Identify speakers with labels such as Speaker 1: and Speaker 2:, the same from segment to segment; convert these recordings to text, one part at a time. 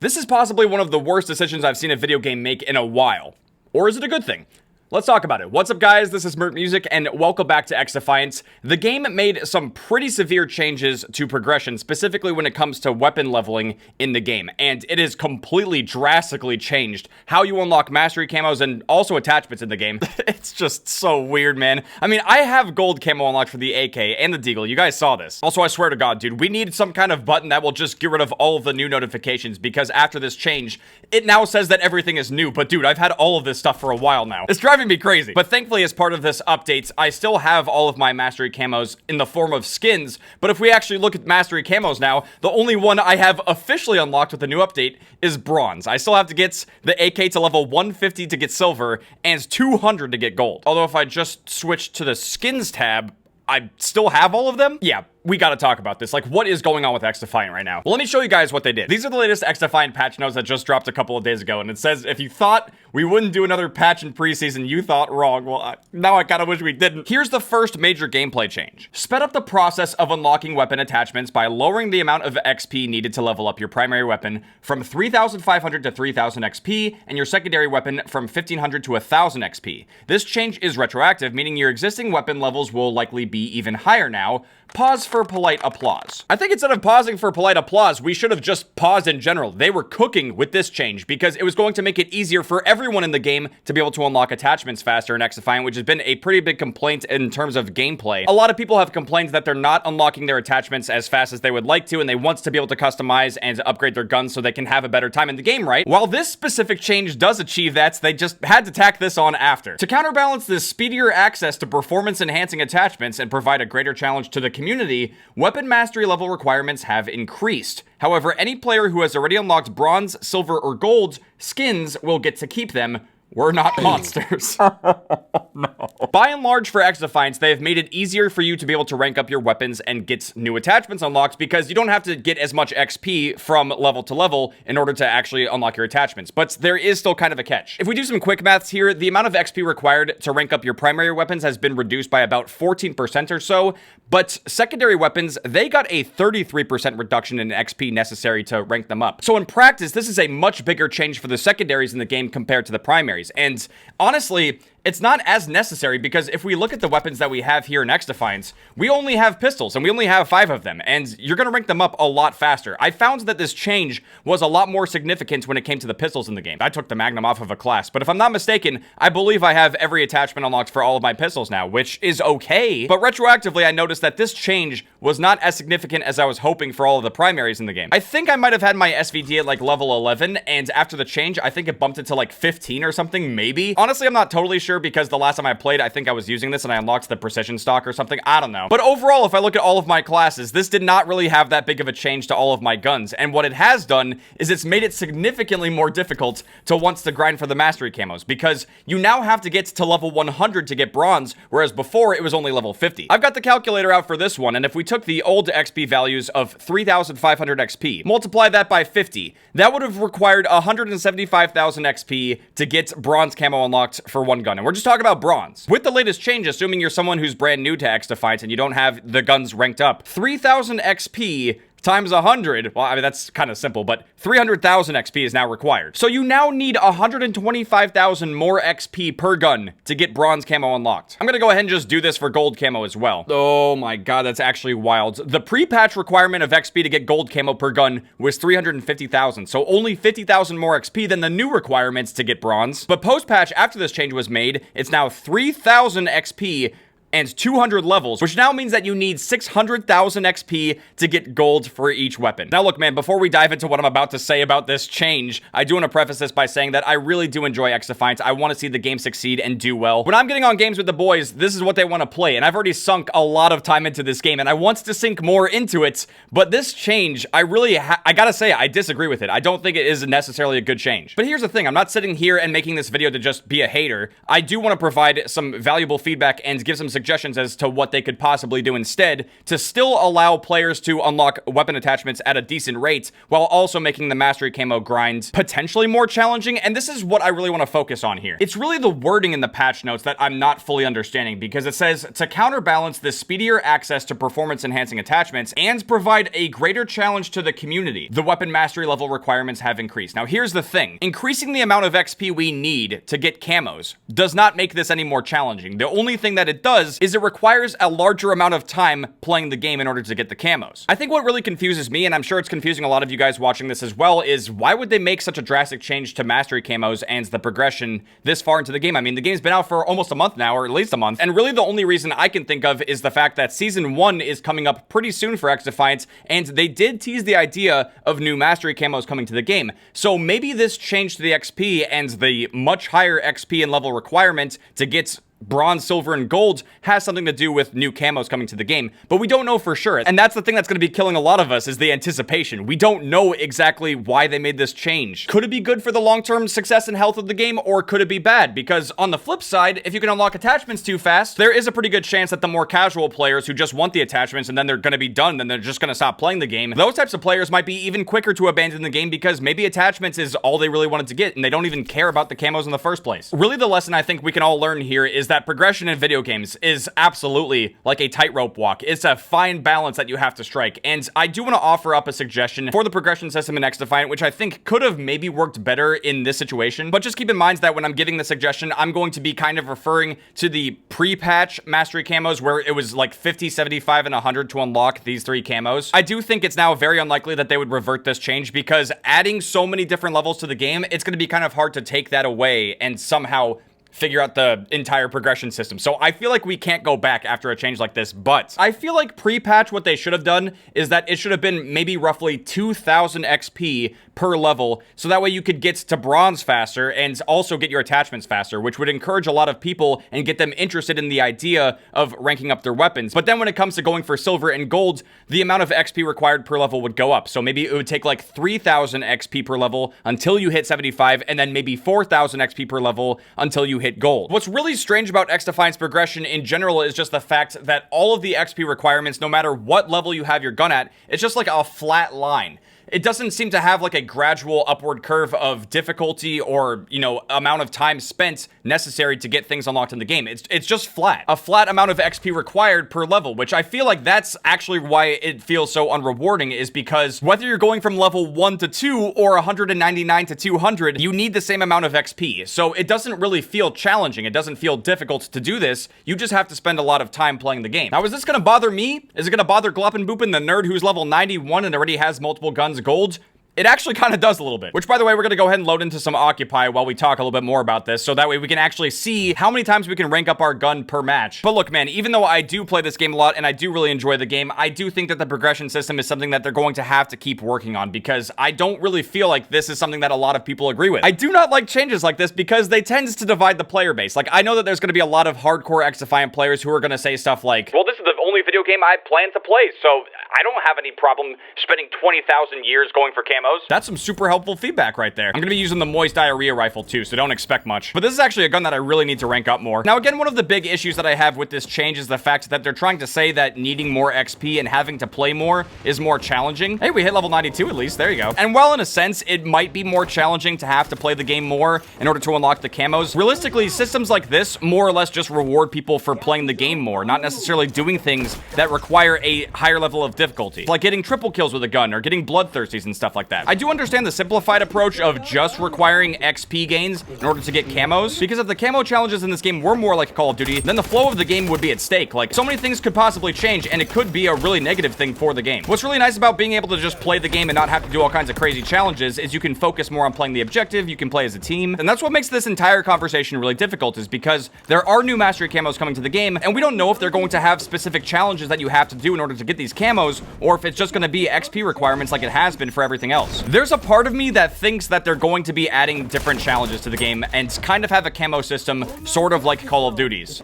Speaker 1: This is possibly one of the worst decisions I've seen a video game make in a while. Or is it a good thing? Let's talk about it. What's up, guys? This is Mert Music, and welcome back to XDefiant. The game made some pretty severe changes to progression, specifically when it comes to weapon leveling in the game, and it has completely, drastically changed how you unlock Mastery Camos and also attachments in the game. It's just so weird, man. I mean, I have gold camo unlocked for the AK and the Deagle. You guys saw this. Also, I swear to God, dude, we need some kind of button that will just get rid of all of the new notifications, because after this change, it now says that everything is new. But dude, I've had all of this stuff for a while now. It's driving me crazy. But thankfully, as part of this update, I still have all of my Mastery Camos in the form of skins. But if we actually look at Mastery Camos now, the only one I have officially unlocked with the new update is Bronze. I still have to get the AK to level 150 to get Silver and 200 to get Gold. Although if I just switch to the Skins tab, I still have all of them? Yeah, we gotta talk about this. Like, what is going on with XDefiant right now? Well, let me show you guys what they did. These are the latest XDefiant patch notes that just dropped a couple of days ago, and it says, if you thought we wouldn't do another patch in preseason, you thought wrong. Well, now I kinda wish we didn't. Here's the first major gameplay change. Sped up the process of unlocking weapon attachments by lowering the amount of XP needed to level up your primary weapon from 3,500 to 3,000 XP, and your secondary weapon from 1,500 to 1,000 XP. This change is retroactive, meaning your existing weapon levels will likely be even higher now. Pause for polite applause. I think instead of pausing for polite applause, we should have just paused in general. They were cooking with this change because it was going to make it easier for everyone in the game to be able to unlock attachments faster in XDefiant, which has been a pretty big complaint in terms of gameplay. A lot of people have complained that they're not unlocking their attachments as fast as they would like to, and they want to be able to customize and upgrade their guns so they can have a better time in the game, right? While this specific change does achieve that, they just had to tack this on after. To counterbalance this speedier access to performance-enhancing attachments and provide a greater challenge to the community, weapon mastery level requirements have increased. However, any player who has already unlocked Bronze, Silver, or Gold skins will get to keep them. We're not monsters. No. By and large, for XDefiant, they have made it easier for you to be able to rank up your weapons and get new attachments unlocked, because you don't have to get as much XP from level to level in order to actually unlock your attachments. But there is still kind of a catch. If we do some quick maths here, the amount of XP required to rank up your primary weapons has been reduced by about 14% or so, but secondary weapons, they got a 33% reduction in XP necessary to rank them up. So in practice, this is a much bigger change for the secondaries in the game compared to the primaries. And honestly, it's not as necessary, because if we look at the weapons that we have here in XDefiant, we only have pistols, and we only have 5 of them, and you're gonna rank them up a lot faster. I found that this change was a lot more significant when it came to the pistols in the game. I took the Magnum off of a class, but if I'm not mistaken, I believe I have every attachment unlocked for all of my pistols now, which is okay, but retroactively, I noticed that this change was not as significant as I was hoping for all of the primaries in the game. I think I might have had my SVD at like level 11, and after the change, I think it bumped it to like 15 or something, maybe. Honestly, I'm not totally sure, because the last time I played, I think I was using this and I unlocked the precision stock or something. I don't know. But overall, if I look at all of my classes, this did not really have that big of a change to all of my guns. And what it has done is it's made it significantly more difficult to want to grind for the Mastery Camos, because you now have to get to level 100 to get Bronze, whereas before it was only level 50. I've got the calculator out for this one, and if we took the old XP values of 3,500 XP, multiply that by 50, that would have required 175,000 XP to get Bronze camo unlocked for one gun. And we're just talking about Bronze. With the latest change, assuming you're someone who's brand new to XDefiant and you don't have the guns ranked up, 3,000 XP times 100, well, I mean, that's kind of simple, but 300,000 XP is now required. So you now need 125,000 more XP per gun to get Bronze camo unlocked. I'm gonna go ahead and just do this for Gold camo as well. Oh my God, that's actually wild. The pre-patch requirement of XP to get Gold camo per gun was 350,000, so only 50,000 more XP than the new requirements to get Bronze. But post-patch, after this change was made, it's now 3,000 XP and 200 levels, which now means that you need 600,000 XP to get Gold for each weapon. Now look, man, before we dive into what I'm about to say about this change, I do want to preface this by saying that I really do enjoy XDefiant. I want to see the game succeed and do well. When I'm getting on games with the boys, this is what they want to play, and I've already sunk a lot of time into this game, and I want to sink more into it, but this change, I gotta say, I disagree with it. I don't think it is necessarily a good change. But here's the thing, I'm not sitting here and making this video to just be a hater. I do want to provide some valuable feedback and give some suggestions suggestions as to what they could possibly do instead to still allow players to unlock weapon attachments at a decent rate while also making the Mastery Camo grind potentially more challenging. And this is what I really want to focus on here. It's really the wording in the patch notes that I'm not fully understanding, because it says to counterbalance the speedier access to performance enhancing attachments and provide a greater challenge to the community, the weapon mastery level requirements have increased. Now here's the thing, increasing the amount of XP we need to get camos does not make this any more challenging. The only thing that it does is it requires a larger amount of time playing the game in order to get the camos. I think what really confuses me, and I'm sure it's confusing a lot of you guys watching this as well, is why would they make such a drastic change to Mastery Camos and the progression this far into the game? I mean, the game's been out for almost a month now, or at least a month, and really the only reason I can think of is the fact that Season 1 is coming up pretty soon for XDefiant, and they did tease the idea of new Mastery Camos coming to the game. So maybe this change to the XP and the much higher XP and level requirement to get bronze, silver, and gold has something to do with new camos coming to the game, but we don't know for sure. And that's the thing that's going to be killing a lot of us, is the anticipation. We don't know exactly why they made this change. Could it be good for the long-term success and health of the game, or could it be bad? Because on the flip side, if you can unlock attachments too fast, there is a pretty good chance that the more casual players who just want the attachments and then they're going to be done, then they're just going to stop playing the game, those types of players might be even quicker to abandon the game because maybe attachments is all they really wanted to get and they don't even care about the camos in the first place. Really, the lesson I think we can all learn here is that progression in video games is absolutely like a tightrope walk. It's a fine balance that you have to strike, and I do want to offer up a suggestion for the progression system in XDefiant, which I think could have maybe worked better in this situation. But just keep in mind that when I'm giving the suggestion, I'm going to be kind of referring to the pre-patch Mastery Camos, where it was like 50, 75, and 100 to unlock these 3 camos. I do think it's now very unlikely that they would revert this change, because adding so many different levels to the game, it's going to be kind of hard to take that away and somehow figure out the entire progression system. So I feel like we can't go back after a change like this, but I feel like pre-patch what they should have done is that it should have been maybe roughly 2,000 XP per level, so that way you could get to bronze faster and also get your attachments faster, which would encourage a lot of people and get them interested in the idea of ranking up their weapons. But then when it comes to going for silver and gold, the amount of XP required per level would go up. So maybe it would take like 3,000 XP per level until you hit 75, and then maybe 4,000 XP per level until you hit gold. What's really strange about XDefiant's progression in general is just the fact that all of the XP requirements, no matter what level you have your gun at, it's just like a flat line. It doesn't seem to have like a gradual upward curve of difficulty or, you know, amount of time spent necessary to get things unlocked in the game. It's just flat. A flat amount of XP required per level, which I feel like that's actually why it feels so unrewarding, is because whether you're going from level 1 to 2 or 199 to 200, you need the same amount of XP. So it doesn't really feel challenging. It doesn't feel difficult to do this. You just have to spend a lot of time playing the game. Now, is this going to bother me? Is it going to bother Gloppin' Boopin', the nerd who's level 91 and already has multiple guns gold? It actually kind of does a little bit, which, by the way, we're going to go ahead and load into some Occupy while we talk a little bit more about this, so that way we can actually see how many times we can rank up our gun per match. But look, man, even though I do play this game a lot and I do really enjoy the game, I do think that the progression system is something that they're going to have to keep working on, because I don't really feel like this is something that a lot of people agree with. I do not like changes like this because they tend to divide the player base. Like, I know that there's going to be a lot of hardcore XDefiant players who are going to say stuff like, well, this is the only video game I plan to play, so I don't have any problem spending 20,000 years going for camos. That's some super helpful feedback right there. I'm going to be using the Moist Diarrhea rifle too, so don't expect much. But this is actually a gun that I really need to rank up more. Now, again, one of the big issues that I have with this change is the fact that they're trying to say that needing more XP and having to play more is more challenging. Hey, we hit level 92 at least. There you go. And while in a sense, it might be more challenging to have to play the game more in order to unlock the camos, realistically, systems like this more or less just reward people for playing the game more, not necessarily doing things that require a higher level of difficulty, like getting triple kills with a gun or getting bloodthirsties and stuff like that. I do understand the simplified approach of just requiring XP gains in order to get camos, because if the camo challenges in this game were more like Call of Duty, then the flow of the game would be at stake. Like, so many things could possibly change, and it could be a really negative thing for the game. What's really nice about being able to just play the game and not have to do all kinds of crazy challenges is you can focus more on playing the objective, you can play as a team, and that's what makes this entire conversation really difficult, is because there are new Mastery Camos coming to the game, and we don't know if they're going to have specific challenges that you have to do in order to get these camos, or if it's just going to be XP requirements like it has been for everything else. There's a part of me that thinks that they're going to be adding different challenges to the game and kind of have a camo system sort of like Call of Duty's.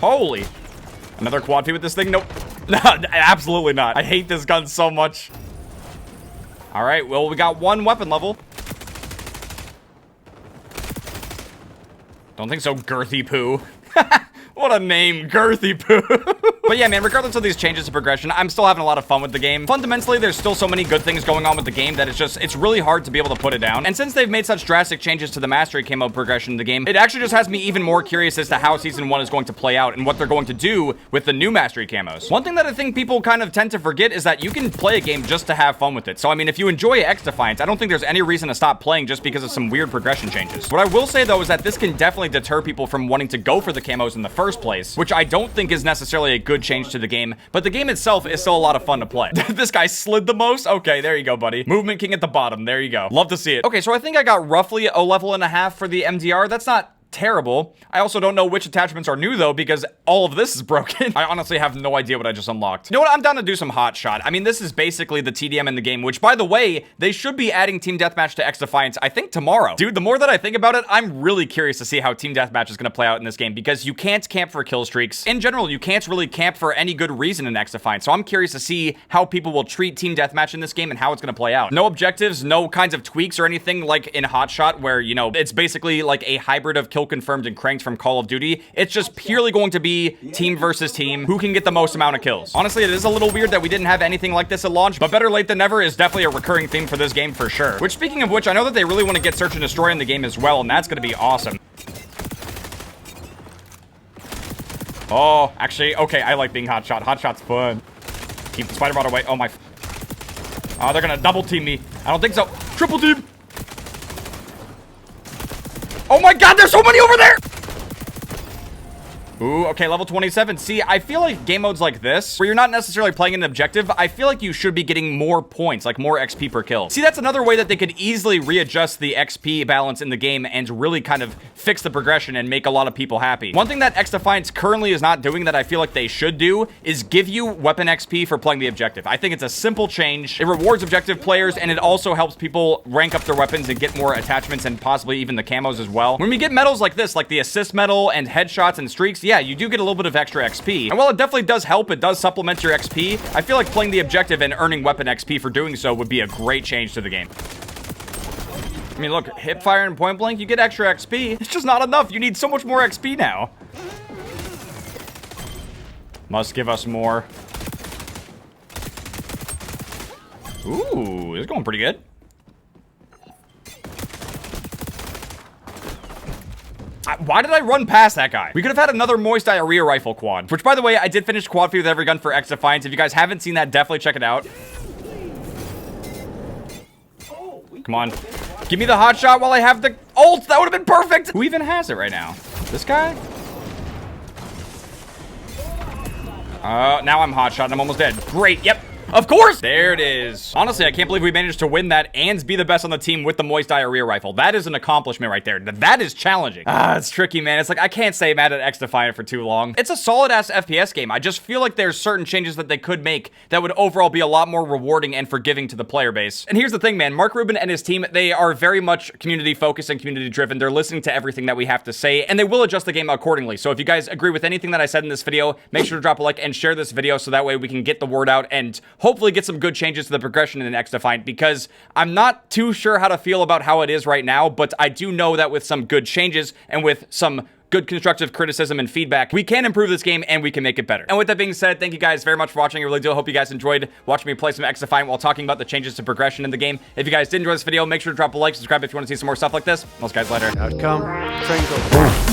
Speaker 1: Holy. Another quad feed with this thing? Nope. No, absolutely not. I hate this gun so much. All right, well, we got one weapon level. Don't think so, Girthy Poo. What a name, Girthy Poo. But yeah, man, regardless of these changes to progression, I'm still having a lot of fun with the game. Fundamentally, there's still so many good things going on with the game that it's really hard to be able to put it down. And since they've made such drastic changes to the Mastery Camo progression in the game, it actually just has me even more curious as to how Season 1 is going to play out and what they're going to do with the new Mastery Camos. One thing that I think people kind of tend to forget is that you can play a game just to have fun with it. So, I mean, if you enjoy XDefiant, I don't think there's any reason to stop playing just because of some weird progression changes. What I will say, though, is that this can definitely deter people from wanting to go for the camos in the first place, which I don't think is necessarily a good change to the game, but the game itself is still a lot of fun to play. This guy slid the most? Okay, there you go, buddy. Movement king at the bottom. There you go. Love to see it. Okay, so I think I got roughly a level and a half for the MDR. That's not terrible. I also don't know which attachments are new though, because all of this is broken. I honestly have no idea what I just unlocked. You know what? I'm down to do some hot shot. I mean, this is basically the TDM in the game, which by the way, they should be adding Team Deathmatch to XDefiant, I think tomorrow. Dude, the more that I think about it, I'm really curious to see how Team Deathmatch is going to play out in this game, because you can't camp for kill streaks. In general, you can't really camp for any good reason in XDefiant, so I'm curious to see how people will treat Team Deathmatch in this game and how it's going to play out. No objectives, no kinds of tweaks or anything like in hot shot where, you know, it's basically like a hybrid of kill confirmed and cranked from Call of Duty. It's just purely going to be team versus team, who can get the most amount of kills. Honestly, it is a little weird that we didn't have anything like this at launch, but better late than never is definitely a recurring theme for this game for sure. Which, speaking of which, I know that they really want to get Search and Destroy in the game as well, and that's going to be awesome. Oh, actually, okay, I like being hot shot. Hot shot's fun. Keep the spider bot away. Oh my. Oh, they're going to double team me. I don't think so. Triple team. Oh my god, there's so many over there! Ooh, okay, level 27. See, I feel like game modes like this, where you're not necessarily playing an objective, I feel like you should be getting more points, like more XP per kill. See, that's another way that they could easily readjust the XP balance in the game and really kind of fix the progression and make a lot of people happy. One thing that XDefiant currently is not doing that I feel like they should do is give you weapon XP for playing the objective. I think it's a simple change. It rewards objective players, and it also helps people rank up their weapons and get more attachments and possibly even the camos as well. When we get medals like this, like the assist medal and headshots and streaks, yeah, you do get a little bit of extra XP. And while it definitely does help, it does supplement your XP, I feel like playing the objective and earning weapon XP for doing so would be a great change to the game. I mean, look, hip fire and point blank, you get extra XP. It's just not enough. You need so much more XP now. Must give us more. Ooh, it's going pretty good. Why did I run past that guy? We could have had another Moist Diarrhea Rifle quad, which, by the way, I did finish quad free with every gun for XDefiant. If you guys haven't seen that, definitely check it out. Come on. Give me the hot shot while I have the ult. That would have been perfect. Who even has it right now? This guy? Now I'm hot shot and I'm almost dead. Great. Yep. Of course! There it is. Honestly, I can't believe we managed to win that and be the best on the team with the Moist Diarrhea Rifle. That is an accomplishment right there. That is challenging. It's tricky, man. It's like, I can't stay mad at XDefiant for too long. It's a solid-ass FPS game. I just feel like there's certain changes that they could make that would overall be a lot more rewarding and forgiving to the player base. And here's the thing, man. Mark Rubin and his team, they are very much community-focused and community-driven. They're listening to everything that we have to say, and they will adjust the game accordingly. So if you guys agree with anything that I said in this video, make sure to drop a like and share this video so that way we can get the word out and hopefully get some good changes to the progression in XDefiant, because I'm not too sure how to feel about how it is right now, but I do know that with some good changes and with some good constructive criticism and feedback, we can improve this game and we can make it better. And with that being said, thank you guys very much for watching. I really do hope you guys enjoyed watching me play some XDefiant while talking about the changes to progression in the game. If you guys did enjoy this video, make sure to drop a like, subscribe if you want to see some more stuff like this. I'll see you guys later.
Speaker 2: Outcome, Triangle.